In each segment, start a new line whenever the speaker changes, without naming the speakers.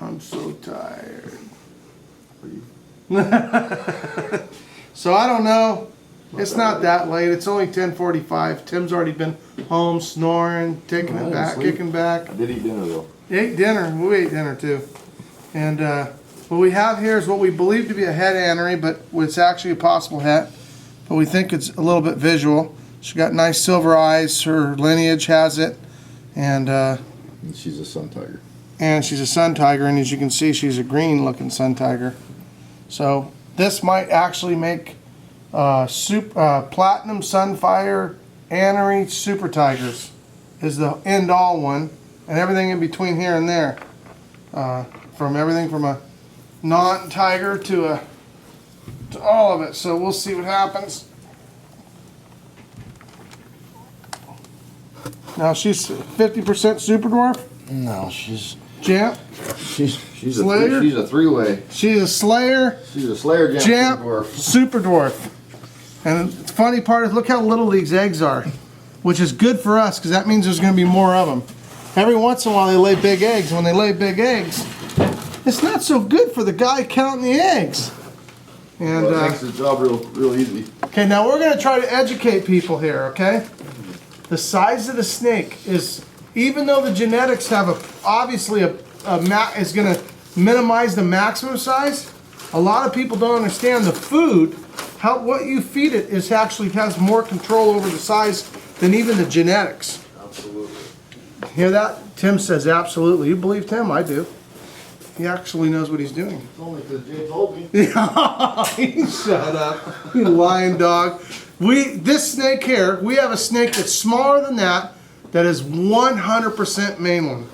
I'm so tired. So I don't know. It's not that late. It's only 10:45. Tim's already been home snoring, taking it back, kicking back.
I did eat dinner though.
Ate dinner. We ate dinner too. And what we have here is what we believe to be a het anery, but it's actually a possible het. But we think it's a little bit visual. She got nice silver eyes. Her lineage has it. And
She's a sun tiger.
and she's a sun tiger, and as you can see, she's a green looking sun tiger. So this might actually make platinum sunfire anery super tigers is the end all one, and everything in between here and there, from everything from a non-tiger to all of it. So we'll see what happens. Now she's 50% super dwarf.
No, she's
Jamp.
she's
Slayer?
she's a three-way.
She's a Slayer.
She's a Slayer
Jamp.
dwarf.
Super dwarf. And the funny part is, look how little these eggs are, which is good for us because that means there's going to be more of them. Every once in a while they lay big eggs. When they lay big eggs, it's not so good for the guy counting the eggs. And
Well, it makes the job real easy.
okay, now we're going to try to educate people here, okay? The size of the snake is, even though the genetics have obviously is going to minimize the maximum size, a lot of people don't understand the food, what you feed it is actually has more control over the size than even the genetics.
Absolutely.
Hear that? Tim says absolutely. You believe Tim? I do. He actually knows what he's doing.
It's only because Jay told me.
Shut up, you lying dog. This snake here, we have a snake that's smaller than that is 100% mainland.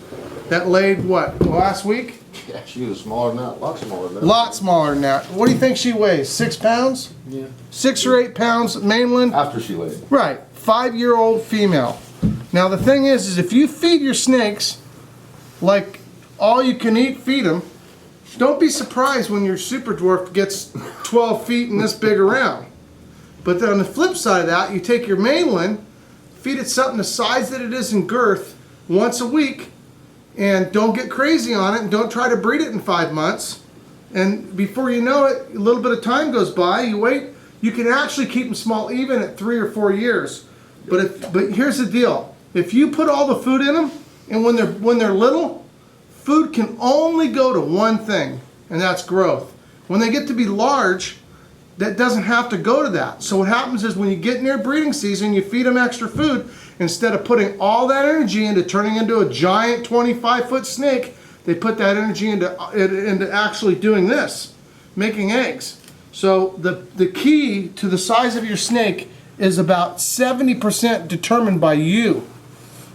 That laid what, last week?
Yeah, she was smaller than that. A lot smaller than that.
Lot smaller than that. What do you think she weighs? 6 pounds?
Yeah.
6 or 8 pounds mainland?
After she laid.
Right, 5-year-old female. Now the thing is if you feed your snakes like all you can eat, feed them, don't be surprised when your super dwarf gets 12 feet and this big around. But then on the flip side of that, you take your mainland, feed it something the size that it is in girth once a week, and don't get crazy on it, and don't try to breed it in 5 months. And before you know it, a little bit of time goes by, you wait, you can actually keep them small even at 3 or 4 years. But here's the deal. If you put all the food in them, and when they're little, food can only go to one thing, and that's growth. When they get to be large, that doesn't have to go to that. So what happens is when you get near breeding season, you feed them extra food. Instead of putting all that energy into turning into a giant 25-foot snake, they put that energy into actually doing this, making eggs. So the key to the size of your snake is about 70% determined by you.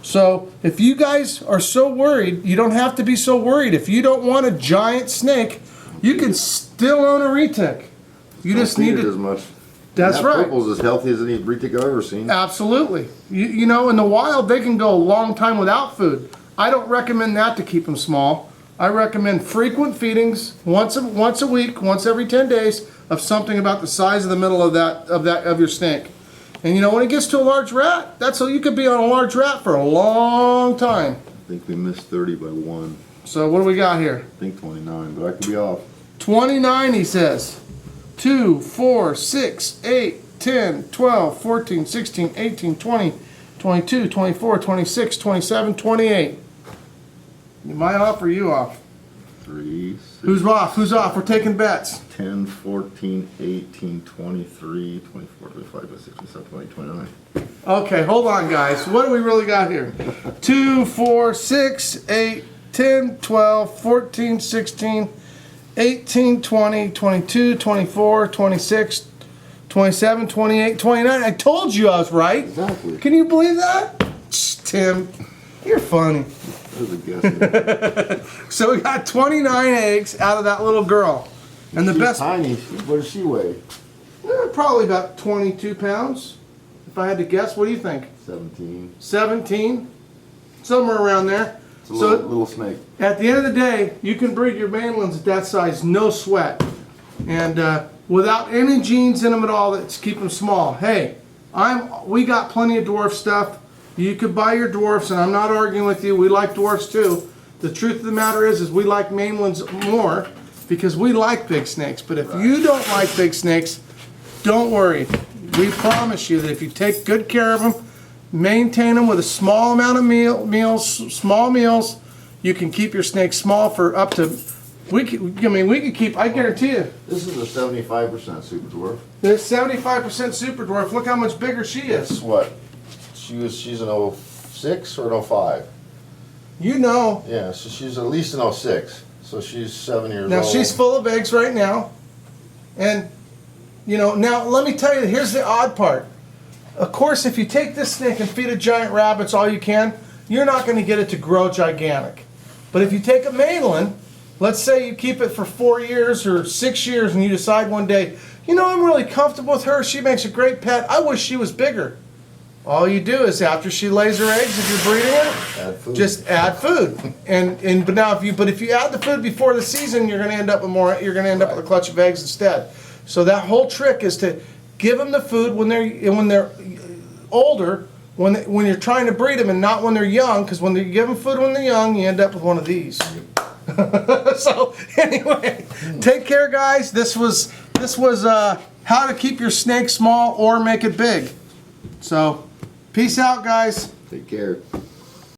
So if you guys are so worried, you don't have to be so worried. If you don't want a giant snake, you can still own a retic. You just need
it
to.
as much.
That's
that
right.
Purple's as healthy as any retic I've ever seen.
Absolutely. You know, in the wild, they can go a long time without food. I don't recommend that to keep them small. I recommend frequent feedings, once a week, once every 10 days, of something about the size of the middle of your snake. And you know, when it gets to a large rat, you could be on a large rat for a long time.
I think we missed 30 by 1.
So what do we got here?
I think 29, but I could be off.
29, he says. 2, 4, 6, 8, 10, 12, 14, 16, 18, 20, 22, 24, 26, 27, 28. Am I off or you off?
3, 6,
Who's off? Who's off? We're taking bets.
10, 14, 18, 23, 24, 25, 26, 27, 28, 29.
Okay, hold on, guys. What do we really got here? 2, 4, 6, 8, 10, 12, 14, 16, 18, 20, 22, 24, 26, 27, 28, 29. I told you I was right.
Exactly.
Can you believe that? Tim, you're funny.
That was a guess.
So we got 29 eggs out of that little girl. And the
She's
best,
tiny. What does she weigh?
probably about 22 pounds. If I had to guess, what do you think?
17.
17? Somewhere around there.
It's a little snake.
At the end of the day, you can breed your mainlands at that size, no sweat. And without any genes in them at all that keep them small. Hey, we got plenty of dwarf stuff. You could buy your dwarfs, and I'm not arguing with you. We like dwarfs too. The truth of the matter is we like mainlands more because we like big snakes. But if you don't like big snakes, don't worry. We promise you that if you take good care of them, maintain them with a small amount of small meals, you can keep your snakes small for up to, we could keep, I guarantee you,
This is a 75% super dwarf.
this 75% super dwarf, look how much bigger she
This is
is.
what? She's an 06 or an 05?
You know.
Yeah, so she's at least an 06. So she's 7 years
Now
old.
she's full of eggs right now. And, you know, now let me tell you, here's the odd part. Of course, if you take this snake and feed it giant rabbits all you can, you're not going to get it to grow gigantic. But if you take a mainland, let's say you keep it for 4 years or 6 years and you decide one day, you know, I'm really comfortable with her, she makes a great pet, I wish she was bigger. All you do is after she lays her eggs, if you're breeding her,
Add food.
just add food. But if you add the food before the season, you're going to end up with more. You're going to end up with a clutch of eggs instead. So that whole trick is to give them the food when they're older, when you're trying to breed them, and not when they're young. Because when you give them food when they're young, you end up with one of these. So anyway, take care, guys. This was how to keep your snake small or make it big. So, peace out, guys.
Take care.